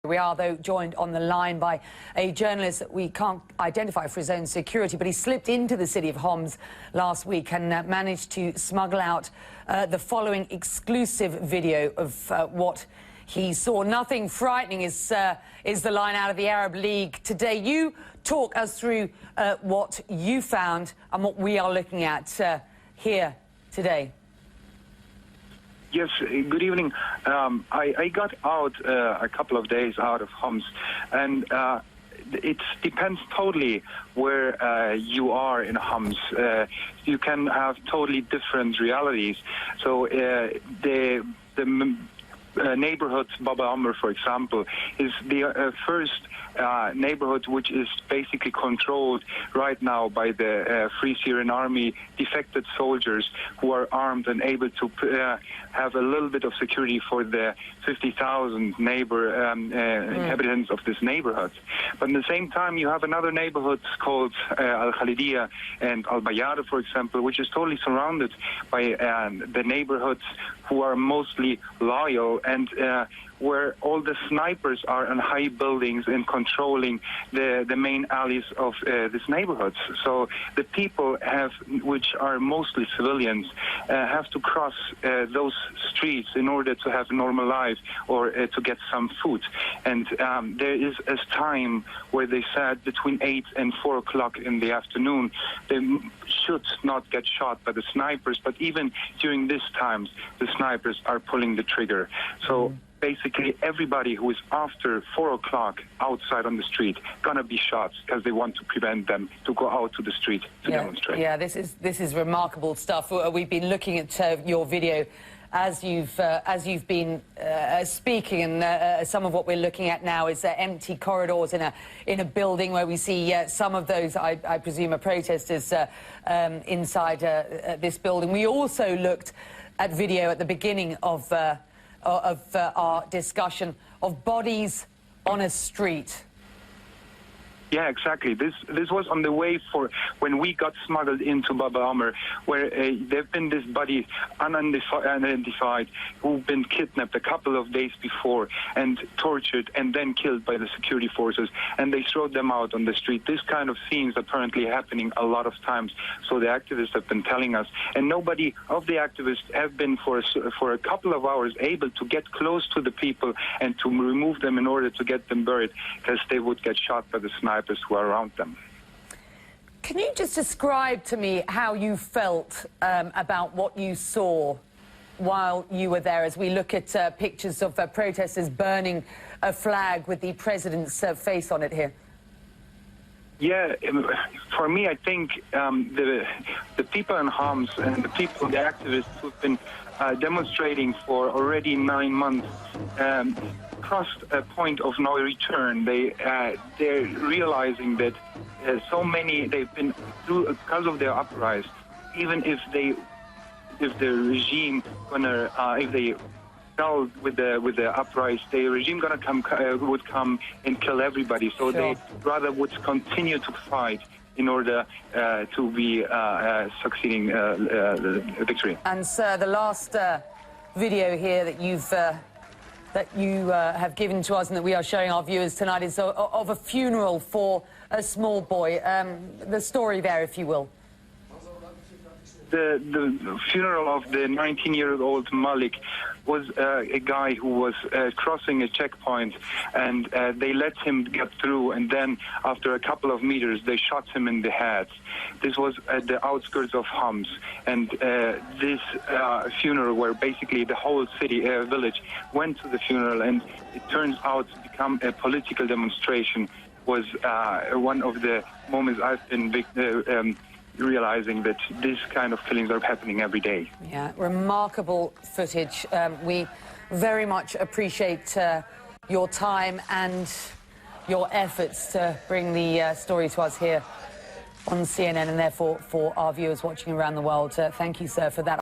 We are, though, joined on the line by a journalist that we can't identify for his own security, but he slipped into the city of Homs last week and managed to smuggle out the following exclusive video of what he saw. Nothing frightening is the line out of the Arab League today. You talk us through what you found and what we are looking at here today. Yes, good evening. I got out a couple of days out of Homs, and it depends totally where you are in Homs. You can have totally different realities. So the neighborhood Baba Amr, for example, is the first neighborhood which is basically controlled right now by the Free Syrian Army defected soldiers who are armed and able to have a little bit of security for the 50,000 inhabitants of this neighborhood. But at the same time, you have another neighborhood called Al-Khalidiyya and Al-Bayada, for example, which is totally surrounded by the neighborhoods who are mostly loyal and where all the snipers are on high buildings and controlling the main alleys of these neighborhoods. So the people which are mostly civilians, have to cross those streets in order to have a normal life or to get some food. And there is a time where they said between 8 and 4 o'clock in the afternoon, they should not get shot by the snipers, but even during these times, the snipers are pulling the trigger. So basically everybody who is after 4 o'clock outside on the street gonna be shot because they want to prevent them to go out to the street to demonstrate. Yeah, this is remarkable stuff. We've been looking at your video as you've been speaking, and some of what we're looking at now is empty corridors in a building where we see some of those, I presume, are protesters inside this building. We also looked at video at the beginning of our discussion of bodies on a street. Yeah, exactly. This was on the way for when we got smuggled into Baba Amr, where there've been this body unidentified who've been kidnapped a couple of days before and tortured and then killed by the security forces, and they throw them out on the street. This kind of scenes apparently happening a lot of times. So the activists have been telling us, and nobody of the activists have been for a couple of hours able to get close to the people and to remove them in order to get them buried, because they would get shot by the snipers who are around them. Can you just describe to me how you felt about what you saw while you were there, as we look at pictures of protesters burning a flag with the president's face on it here? Yeah, for me, I think the people in Homs and the people, the activists who've been demonstrating for already 9 months crossed a point of no return. They're realizing that so many they've been through because of their uprising. Even if the regime if they fell with the uprising, the regime would come and kill everybody. So they rather would continue to fight in order to be succeeding victory. And sir, the last video here that you have given to us and that we are showing our viewers tonight is of a funeral for a small boy. The story there, if you will. The funeral of the 19-year-old Malik was a guy who was crossing a checkpoint, and they let him get through, and then after a couple of meters they shot him in the head. This was at the outskirts of Homs, and this funeral, where basically the whole village went to the funeral, and it turns out to become a political demonstration, was one of the moments I've been realizing that this kind of killings are happening every day. Yeah, remarkable footage. We very much appreciate your time and your efforts to bring the story to us here on CNN, and therefore for our viewers watching around the world. Thank you, sir, for that.